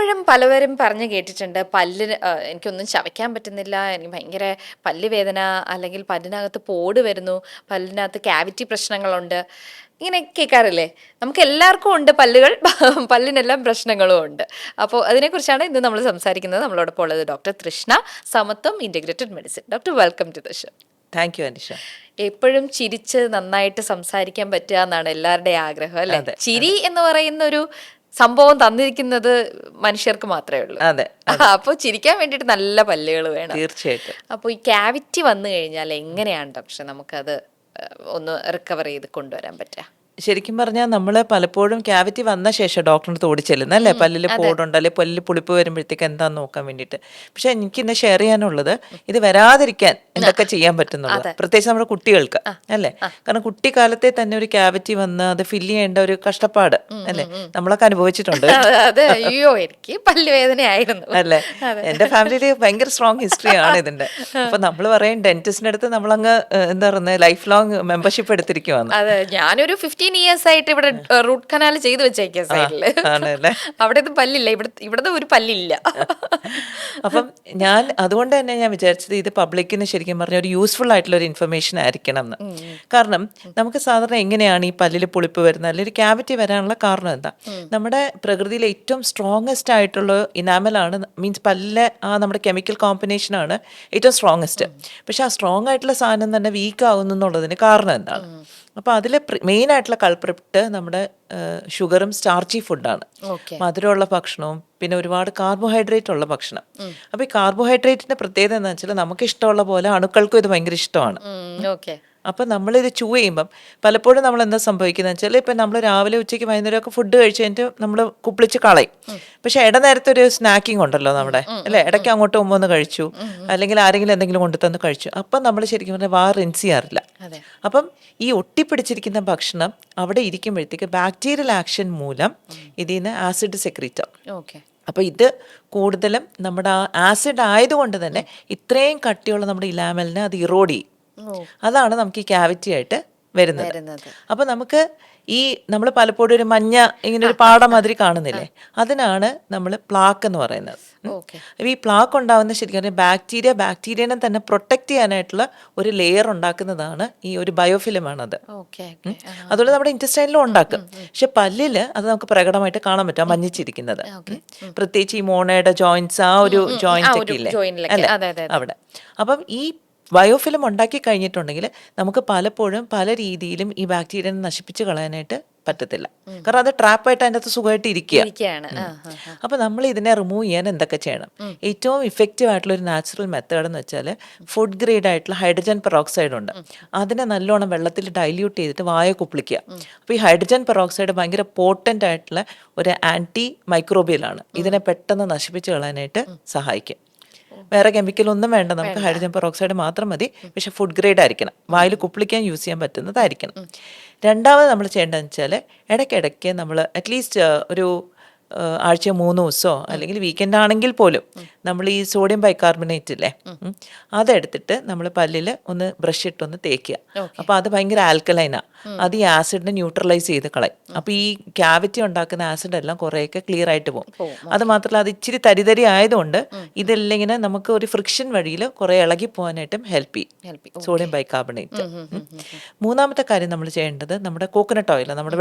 പലപ്പോഴും പലവരും പറഞ്ഞു കേട്ടിട്ടുണ്ട് പല്ലിന് എനിക്കൊന്നും ചവയ്ക്കാൻ പറ്റുന്നില്ല, എനിക്ക് ഭയങ്കര പല്ല് വേദന, അല്ലെങ്കിൽ പല്ലിനകത്ത് പോട് വരുന്നു, പല്ലിനകത്ത് ക്യാവിറ്റി പ്രശ്നങ്ങളുണ്ട്, ഇങ്ങനെ കേൾക്കാറില്ലേ? നമുക്ക് എല്ലാവർക്കും ഉണ്ട് പല്ലുകൾ. പല്ലിനെല്ലാം പ്രശ്നങ്ങളും ഉണ്ട്. അപ്പോൾ അതിനെക്കുറിച്ചാണ് ഇന്ന് നമ്മൾ സംസാരിക്കുന്നത്. നമ്മളോടൊപ്പം ഉള്ളത് doctor Trishna, Samathwam integrated medicine. Doctor, welcome to the show. Thank you Anisha. എപ്പോഴും ചിരിച്ച് നന്നായിട്ട് സംസാരിക്കാൻ പറ്റുക എന്നാണ് എല്ലാവരുടെയും ആഗ്രഹം, അല്ലെ? ചിരി എന്ന് പറയുന്ന ഒരു സംഭവം തന്നിരിക്കുന്നത് മനുഷ്യർക്ക് മാത്രമേ ഉള്ളൂ. അതെ. അപ്പോൾ ചിരിക്കാൻ വേണ്ടിയിട്ട് നല്ല പല്ലുകൾ വേണം. തീർച്ചയായിട്ടും. അപ്പോൾ ഈ ക്യാവിറ്റി വന്നു കഴിഞ്ഞാൽ എങ്ങനെയാണ് ഡോക്ടർ നമുക്കത് ഒന്ന് റിക്കവർ ചെയ്ത് കൊണ്ടുവരാൻ പറ്റുക? ശരിക്കും പറഞ്ഞാൽ നമ്മൾ പലപ്പോഴും ക്യാവിറ്റി വന്ന ശേഷം ഡോക്ടറിൻ്റെ അടുത്ത് ഓടിച്ചെല്ലുന്നത് അല്ലേ? പല്ലിൽ പോടുണ്ട്, അല്ലെങ്കിൽ പല്ലിൽ പുളിപ്പ് വരുമ്പോഴത്തേക്ക് എന്താന്ന് നോക്കാൻ വേണ്ടിയിട്ട്. പക്ഷെ എനിക്ക് ഇന്ന് ഷെയർ ചെയ്യാനുള്ളത് ഇത് വരാതിരിക്കാൻ എന്തൊക്കെ ചെയ്യാൻ പറ്റുന്നുള്ളത്, പ്രത്യേകിച്ച് നമ്മുടെ കുട്ടികൾക്ക് അല്ലേ? കാരണം കുട്ടിക്കാലത്തെ തന്നെ ഒരു ക്യാവിറ്റി വന്ന് അത് ഫില്ല് ചെയ്യേണ്ട ഒരു കഷ്ടപ്പാട് അല്ലേ നമ്മളൊക്കെ അനുഭവിച്ചിട്ടുണ്ട്. അയ്യോ, എനിക്ക് പല്ലുവേദനയായിരുന്നു അല്ലേ? എന്റെ ഫാമിലിയിൽ ഭയങ്കര സ്ട്രോങ് ഹിസ്റ്ററി ആണ് ഇതിന്റെ. അപ്പൊ നമ്മൾ പറയും ഡെന്റിസ്റ്റിന്റെ അടുത്ത് നമ്മളങ്ങ് എന്താ പറയുന്നത് ലൈഫ് ലോങ് മെമ്പർഷിപ്പ് എടുത്തിരിക്കുവാണ്. അതെ, ഞാനൊരു 15 years ആയിട്ട് ഇവിടെ റൂട്ട് കനാൽ ചെയ്ത് വെച്ചേക്കാം സൈഡില്. അവിടെ പല്ലില്ല, ഇവിടത്തെ ഒരു പല്ലില്ല. അപ്പം ഞാൻ അതുകൊണ്ട് തന്നെ ഞാൻ വിചാരിച്ചത് ഇത് പബ്ലിക്കിന് ശരിക്കും പറഞ്ഞ ഒരു യൂസ്ഫുൾ ആയിട്ടുള്ള ഒരു ഇൻഫർമേഷൻ ആയിരിക്കണം എന്ന്. കാരണം നമുക്ക് സാധാരണ എങ്ങനെയാണ് ഈ പല്ലിൽ പുളിപ്പ് വരുന്നത് അല്ലെങ്കിൽ ഒരു ക്യാവിറ്റി വരാനുള്ള കാരണം എന്താ? നമ്മുടെ പ്രകൃതിയിലെ ഏറ്റവും സ്ട്രോങ്ങസ്റ്റ് ആയിട്ടുള്ള ഇനാമലാണ്, മീൻസ് പല്ലിലെ ആ നമ്മുടെ കെമിക്കൽ കോമ്പിനേഷനാണ് ഏറ്റവും സ്ട്രോങ്ങസ്റ്റ്. പക്ഷെ ആ സ്ട്രോങ് ആയിട്ടുള്ള സാധനം തന്നെ വീക്ക് ആവുന്നു എന്നുള്ളതിന് കാരണം എന്താണ്? അപ്പോൾ അതിൽ മെയിൻ ആയിട്ടുള്ള കൾപ്രിപ്റ്റ് നമ്മുടെ ഷുഗറും സ്റ്റാർച്ചി ഫുഡാണ്. മധുരമുള്ള ഭക്ഷണവും പിന്നെ ഒരുപാട് കാർബോഹൈഡ്രേറ്റ് ഉള്ള ഭക്ഷണം. അപ്പോൾ ഈ കാർബോഹൈഡ്രേറ്റിന്റെ പ്രത്യേകത എന്താ വെച്ചാൽ നമുക്ക് ഇഷ്ടമുള്ള പോലെ അണുക്കൾക്കും ഇത് ഭയങ്കര ഇഷ്ടമാണ്. അപ്പം നമ്മളിത് ചൂ ചെയ്യുമ്പം പലപ്പോഴും നമ്മൾ എന്താ സംഭവിക്കുന്നത് വെച്ചാൽ ഇപ്പം നമ്മൾ രാവിലെ ഉച്ചയ്ക്ക് വൈകുന്നേരമൊക്കെ ഫുഡ് കഴിച്ച് കഴിഞ്ഞിട്ട് നമ്മൾ കുപ്പിളിച്ച് കളയും. പക്ഷെ ഇടനേരത്തെ ഒരു സ്നാക്കിംഗ് ഉണ്ടല്ലോ നമ്മുടെ, അല്ലേ? ഇടയ്ക്ക് അങ്ങോട്ട് മുമ്പ് ഒന്ന് കഴിച്ചു, അല്ലെങ്കിൽ ആരെങ്കിലും എന്തെങ്കിലും കൊണ്ടു തന്ന് കഴിച്ചു. അപ്പം നമ്മൾ ശരിക്കും പറഞ്ഞാൽ റിൻസ് ചെയ്യാറില്ല. അപ്പം ഈ ഒട്ടിപ്പിടിച്ചിരിക്കുന്ന ഭക്ഷണം അവിടെ ഇരിക്കുമ്പോഴത്തേക്ക് ബാക്ടീരിയൽ ആക്ഷൻ മൂലം ഇതിൽ നിന്ന് ആസിഡ് സെക്രീറ്റ് ആവും. അപ്പോൾ ഇത് കൂടുതലും നമ്മുടെ ആ ആസിഡ് ആയതുകൊണ്ട് തന്നെ ഇത്രയും കട്ടിയുള്ള നമ്മുടെ ഇലാമലിനെ അത് ഇറോഡ് ചെയ്യും. അതാണ് നമുക്ക് ഈ ക്യാവിറ്റി ആയിട്ട് വരുന്നത്. അപ്പൊ നമുക്ക് ഈ നമ്മൾ പലപ്പോഴും ഒരു മഞ്ഞ ഇങ്ങനെ ഒരു പാട മാതിരി കാണുന്നില്ലേ, അതിനാണ് നമ്മൾ പ്ലാക്ക് എന്ന് പറയുന്നത്. ഈ പ്ലാക്ക് ഉണ്ടാവുന്ന ശരിക്കും ബാക്ടീരിയനെ തന്നെ പ്രൊട്ടക്ട് ചെയ്യാനായിട്ടുള്ള ഒരു ലെയർ ഉണ്ടാക്കുന്നതാണ് ഈ ഒരു ബയോഫിലിമാണത്. അതുപോലെ നമ്മുടെ ഇൻറ്റസ്റ്റൈനിലും ഉണ്ടാക്കും. പക്ഷെ പല്ലില് അത് നമുക്ക് പ്രകടമായിട്ട് കാണാൻ പറ്റും, മഞ്ഞിച്ചിരിക്കുന്നത്. പ്രത്യേകിച്ച് ഈ മോണയുടെ ജോയിന്റ്സ്, ആ ഒരു ജോയിന്റ് ഒക്കെ ഇല്ലേ അല്ലേ അവിടെ. അപ്പം ഈ ബയോഫിലിം ഉണ്ടാക്കി കഴിഞ്ഞിട്ടുണ്ടെങ്കിൽ നമുക്ക് പലപ്പോഴും പല രീതിയിലും ഈ ബാക്ടീരിയനെ നശിപ്പിച്ച് കളയാനായിട്ട് പറ്റത്തില്ല. കാരണം അത് ട്രാപ്പായിട്ട് അതിൻ്റെ അകത്ത് സുഖമായിട്ട് ഇരിക്കുകയാണ്. അപ്പൊ നമ്മൾ ഇതിനെ റിമൂവ് ചെയ്യാൻ എന്തൊക്കെ ചെയ്യണം? ഏറ്റവും ഇഫക്റ്റീവ് ആയിട്ടുള്ള ഒരു നാച്ചുറൽ മെത്തേഡ് എന്ന് വെച്ചാൽ ഫുഡ് ഗ്രേഡ് ആയിട്ടുള്ള ഹൈഡ്രജൻ പെറോക്സൈഡ് ഉണ്ട്. അതിനെ നല്ലോണം വെള്ളത്തിൽ ഡൈല്യൂട്ട് ചെയ്തിട്ട് വായ കുപ്പിളിക്കുക. അപ്പോൾ ഈ ഹൈഡ്രജൻ പെറോക്സൈഡ് ഭയങ്കര പോട്ടൻ്റ് ആയിട്ടുള്ള ഒരു ആന്റി മൈക്രോബിയലാണ്. ഇതിനെ പെട്ടെന്ന് നശിപ്പിച്ച് കളയാനായിട്ട് സഹായിക്കും. വേറെ കെമിക്കലൊന്നും വേണ്ട, നമുക്ക് ഹൈഡ്രജൻ പെറോക്സൈഡ് മാത്രം മതി. പക്ഷെ ഫുഡ് ഗ്രേഡ് ആയിരിക്കണം, വായിൽ കുപ്പിളിക്കാൻ യൂസ് ചെയ്യാൻ പറ്റുന്നതായിരിക്കണം. രണ്ടാമത് നമ്മൾ ചെയ്യേണ്ടതെന്ന് വെച്ചാൽ ഇടയ്ക്കിടയ്ക്ക് നമ്മൾ അറ്റ്ലീസ്റ്റ് ഒരു ആഴ്ച 3 ദിവസമോ അല്ലെങ്കിൽ വീക്കെൻഡ് ആണെങ്കിൽ പോലും നമ്മൾ ഈ സോഡിയം ബൈകാർബണേറ്റ് ഇല്ലേ, അതെടുത്തിട്ട് നമ്മൾ പല്ലിൽ ഒന്ന് ബ്രഷ് ഇട്ടൊന്ന് തേക്കുക. അപ്പോൾ അത് ഭയങ്കര ആൽക്കലൈനാണ്, അത് ഈ ആസിഡിനെ ന്യൂട്രലൈസ് ചെയ്ത് കളയും. അപ്പോൾ ഈ ക്യാവിറ്റി ഉണ്ടാക്കുന്ന ആസിഡ് എല്ലാം കുറേയൊക്കെ ക്ലിയർ ആയിട്ട് പോകും. അത് മാത്രമല്ല അത് ഇച്ചിരി തരിതരി ആയതുകൊണ്ട് ഇതെല്ലാം ഇങ്ങനെ നമുക്ക് ഒരു ഫ്രിക്ഷൻ വഴിയിൽ കുറേ ഇളകി പോകാനായിട്ടും ഹെൽപ്പ് ചെയ്യും സോഡിയം ബൈകാർബണേറ്റ്. മൂന്നാമത്തെ കാര്യം നമ്മൾ ചെയ്യേണ്ടത് നമ്മുടെ കോക്കനട്ട് ഓയിൽ, നമ്മുടെ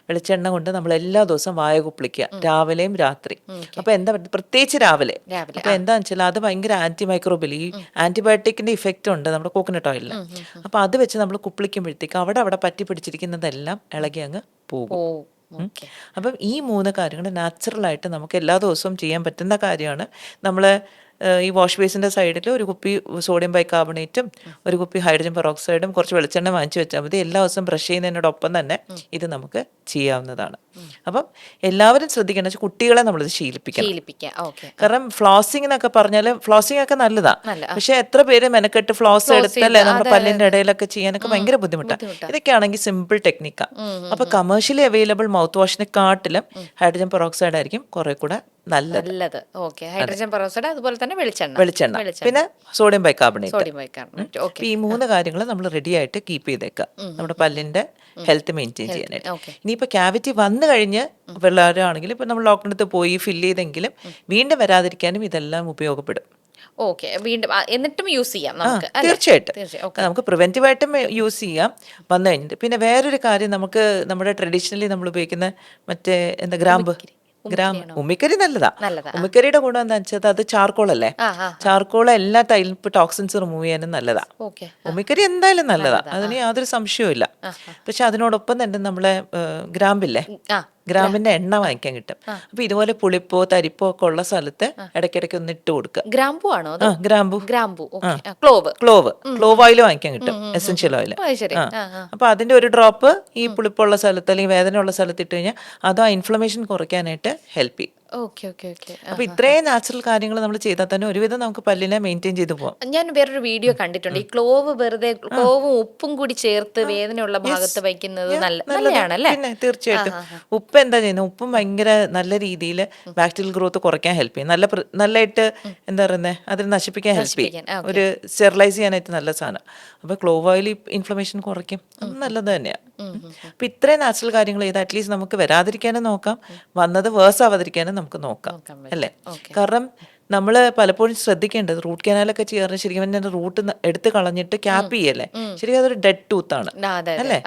വെളിച്ചെണ്ണ കൊണ്ട് നമ്മൾ എല്ലാ ദിവസവും വായ കുപ്പിളിക്കുക, രാവിലെയും രാത്രി. അപ്പൊ എന്താ പ്രത്യേകിച്ച് രാവിലെ. അപ്പൊ എന്താന്ന് വെച്ചാൽ അത് ഭയങ്കര ആന്റി മൈക്രോബിയൽ, ഈ ആന്റിബയോട്ടിക്കിന്റെ ഇഫക്റ്റ് ഉണ്ട് നമ്മുടെ കോക്കനട്ട് ഓയിലിന്. അപ്പൊ അത് വെച്ച് നമ്മൾ കുപ്പിളിക്കുമ്പോഴത്തേക്ക് അവിടെ പറ്റി പിടിച്ചിരിക്കുന്നതെല്ലാം ഇളകി അങ്ങ് പോകും. അപ്പം ഈ 3 കാര്യങ്ങൾ നാച്ചുറലായിട്ട് നമുക്ക് എല്ലാ ദിവസവും ചെയ്യാൻ പറ്റുന്ന കാര്യമാണ്. നമ്മൾ ഈ വാഷ് ബേസിൻ്റെ സൈഡിൽ ഒരു കുപ്പി സോഡിയം ബൈകാർബണേറ്റും ഒരു കുപ്പി ഹൈഡ്രജൻ പെറോക്സൈഡും കുറച്ച് വെളിച്ചെണ്ണ വാങ്ങിച്ചു വെച്ചാൽ മതി. എല്ലാ ദിവസവും ബ്രഷ് ചെയ്യുന്നതിനോടൊപ്പം തന്നെ ഇത് നമുക്ക് ചെയ്യാവുന്നതാണ്. അപ്പം എല്ലാവരും ശ്രദ്ധിക്കണം, കുട്ടികളെ നമ്മളിത് ശീലിപ്പിക്കണം. കാരണം ഫ്ലോസിംഗ് എന്നൊക്കെ പറഞ്ഞാൽ ഫ്ലോസിംഗ് ഒക്കെ നല്ലതാണ്. പക്ഷെ എത്ര പേര് മെനക്കെട്ട് ഫ്ലോസ് എടുത്തല്ലേ നമ്മുടെ പല്ലിന്റെ ഇടയിലൊക്കെ ചെയ്യാനൊക്കെ ഭയങ്കര ബുദ്ധിമുട്ടാണ്. ഇതൊക്കെ ആണെങ്കിൽ സിമ്പിൾ ടെക്നിക്കാണ്. അപ്പൊ കമേഴ്ഷ്യലി അവൈലബിൾ മൗത്ത് വാഷിനെക്കാട്ടിലും ഹൈഡ്രജൻ പെറോക്സൈഡ് ആയിരിക്കും കുറെ കൂടെ നല്ലത്. ഹൈഡ്രജൻ പെറോക്സൈഡ്, അതുപോലെ തന്നെ വെളിച്ചെണ്ണ, പിന്നെ സോഡിയം ബൈകാർബണേറ്റ്. ഈ 3 കാര്യങ്ങൾ നമ്മൾ റെഡി ആയിട്ട് കീപ്പ് ചെയ്തേക്കുക നമ്മുടെ പല്ലിന്റെ ഹെൽത്ത് മെയിൻറ്റെയിൻ ചെയ്യാനായിട്ട്. ഇനിയിപ്പോൾ ക്യാവിറ്റി വന്നു കഴിഞ്ഞ് വെള്ളമാണെങ്കിൽ ഇപ്പം നമ്മൾ ഡോക്ടറിൻ്റെ അടുത്ത് പോയി ഫില്ല് ചെയ്തെങ്കിലും വീണ്ടും വരാതിരിക്കാനും ഇതെല്ലാം ഉപയോഗപ്പെടും. ഓക്കെ, വീണ്ടും എന്നിട്ടും യൂസ് ചെയ്യാം നമുക്ക്, അല്ലേ? തീർച്ചയായിട്ടും ഓക്കെ. നമുക്ക് പ്രിവെന്റീവായിട്ടും യൂസ് ചെയ്യാം വന്നു കഴിഞ്ഞിട്ട്. പിന്നെ വേറൊരു കാര്യം, നമുക്ക് നമ്മുടെ ട്രഡീഷണലി നമ്മൾ ഉപയോഗിക്കുന്ന മറ്റേ എന്താ ഗ്രാമ്പ്, ഉമ്മിക്കരി നല്ലതാ. നല്ലതാ. ഉമ്മിക്കരിയുടെ ഗുണം എന്താ വെച്ചാൽ അത് ചാർക്കോൾ അല്ലേ, ചാർക്കോൾ എല്ലാ ടൈപ്പ് ടോക്സിൻസ് റിമൂവ് ചെയ്യാനും നല്ലതാ. ഓക്കെ. ഉമ്മിക്കരി എന്തായാലും നല്ലതാ, അതിന് യാതൊരു സംശയവും. പക്ഷെ അതിനോടൊപ്പം തന്നെ നമ്മളെ ഗ്രാമ്പില്ലേ, ഗ്രാമ്പിന്റെ എണ്ണ വാങ്ങിക്കാൻ കിട്ടും. അപ്പൊ ഇതുപോലെ പുളിപ്പോ തരിപ്പോ ഒക്കെ ഉള്ള സ്ഥലത്ത് ഇടയ്ക്കിടയ്ക്ക് ഒന്ന് ഇട്ട് കൊടുക്കുക. ഗ്രാമ്പു ആണോ? ഗ്രാമ്പു, ഗ്രാമ്പു, ക്ലോവ് ഓയിൽ വാങ്ങിക്കാൻ കിട്ടും, എസെൻഷ്യൽ ഓയിൽ. അപ്പൊ അതിന്റെ ഒരു ഡ്രോപ്പ് ഈ പുളിപ്പുള്ള സ്ഥലത്ത് അല്ലെങ്കിൽ വേദനയുള്ള സ്ഥലത്ത് ഇട്ട് കഴിഞ്ഞാൽ അത് ആ ഇൻഫ്ലമേഷൻ കുറയ്ക്കാനായിട്ട് ഹെൽപ്പ് ചെയ്യും. അപ്പൊ ഇത്രയും നാച്ചുറൽ കാര്യങ്ങൾ നമ്മൾ ചെയ്താൽ തന്നെ ഒരുവിധം നമുക്ക് പല്ലിനെ മെയിൻറ്റെയിൻ ചെയ്ത് പോവാം. ഞാൻ വേറൊരു വീഡിയോ കണ്ടിട്ടുണ്ട്, ഈ ക്ലോവ് വെറുതെ ക്ലോവും ഉപ്പും കൂടി ചേർത്ത് വേദനയുള്ള ഭാഗത്ത് വയ്ക്കുന്നത് നല്ലതാണല്ലേ? പിന്നെ തീർച്ചയായിട്ടും ഉപ്പ് എന്താ ചെയ്യുന്നത്, ഉപ്പും ഭയങ്കര നല്ല രീതിയിൽ ബാക്ടീരിയൽ ഗ്രോത്ത് കുറയ്ക്കാൻ ഹെൽപ്പ് ചെയ്യും, നല്ലതായിട്ട് എന്താ പറയുന്നത് അതിനെ നശിപ്പിക്കാൻ ഹെൽപ്പ് ചെയ്യും, ഒരു സ്റ്റെറിലൈസ് ചെയ്യാനായിട്ട് നല്ല സാധനം. അപ്പൊ ക്ലോവ് ഓയിൽ ഇൻഫ്ലമേഷൻ കുറയ്ക്കും, അത് നല്ലത് തന്നെയാണ്. അപ്പൊ ഇത്രയും നാച്ചുറൽ കാര്യങ്ങൾ ചെയ്ത് അറ്റ്ലീസ്റ്റ് നമുക്ക് വരാതിരിക്കാനും നോക്കാം, വന്നത് വേഴ്സ് ആവാതിരിക്കാനും നമുക്ക് നോക്കാം, അല്ലേ? കാരണം നമ്മൾ പലപ്പോഴും ശ്രദ്ധിക്കേണ്ടത് റൂട്ട് കനാലൊക്കെ ചെയ്യാറ് ശരിക്കും പറഞ്ഞാൽ റൂട്ട് എടുത്ത് കളഞ്ഞിട്ട് ക്യാപ്പ് ചെയ്യല്ലേ, ശരിക്കും അതൊരു ഡെഡ് ടൂത്ത് ആണ്, അല്ലേ?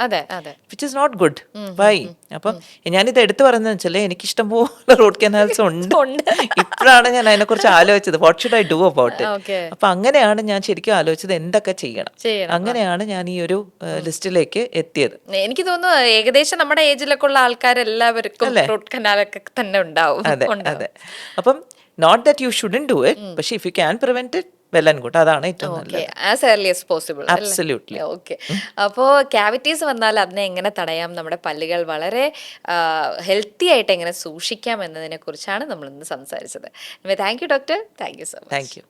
Which is not good. Why? അപ്പം ഞാനിത് എടുത്തു പറയുന്നത് വെച്ചാൽ എനിക്ക് ഇഷ്ടംപോലെ റൂട്ട് കനാൽസ് ഉണ്ട്. ഇപ്പോഴാണ് ഞാൻ അതിനെക്കുറിച്ച് ആലോചിച്ചത്, what should I do about it. അപ്പൊ അങ്ങനെയാണ് ഞാൻ ശരിക്കും ആലോചിച്ചത് എന്തൊക്കെ ചെയ്യണം. അങ്ങനെയാണ് ഞാൻ ഈ ഒരു ലിസ്റ്റിലേക്ക് എത്തിയത്. എനിക്ക് തോന്നുന്നു ഏകദേശം നമ്മുടെ ഏജിലൊക്കെ ഉള്ള ആൾക്കാരെല്ലാവർക്കും റൂട്ട് കനാലൊക്കെ തന്നെ ഉണ്ടാവും. അതെ. അപ്പം not that you shouldn't do it, പക്ഷെ if you can prevent it, well and good. അതാണ് ഏറ്റവും നല്ലത്. as early as possible. Absolutely. Okay. അപ്പോൾ ക്യാവിറ്റീസ് വന്നാൽ അതിനെ എങ്ങനെ തടയാം, നമ്മുടെ പല്ലുകൾ വളരെ ഹെൽത്തി ആയിട്ട് എങ്ങനെ സൂക്ഷിക്കാം എന്നതിനെ കുറിച്ചാണ് നമ്മൾ ഇന്ന് സംസാരിച്ചത്. Thank you doctor. Thank you so much. Thank you.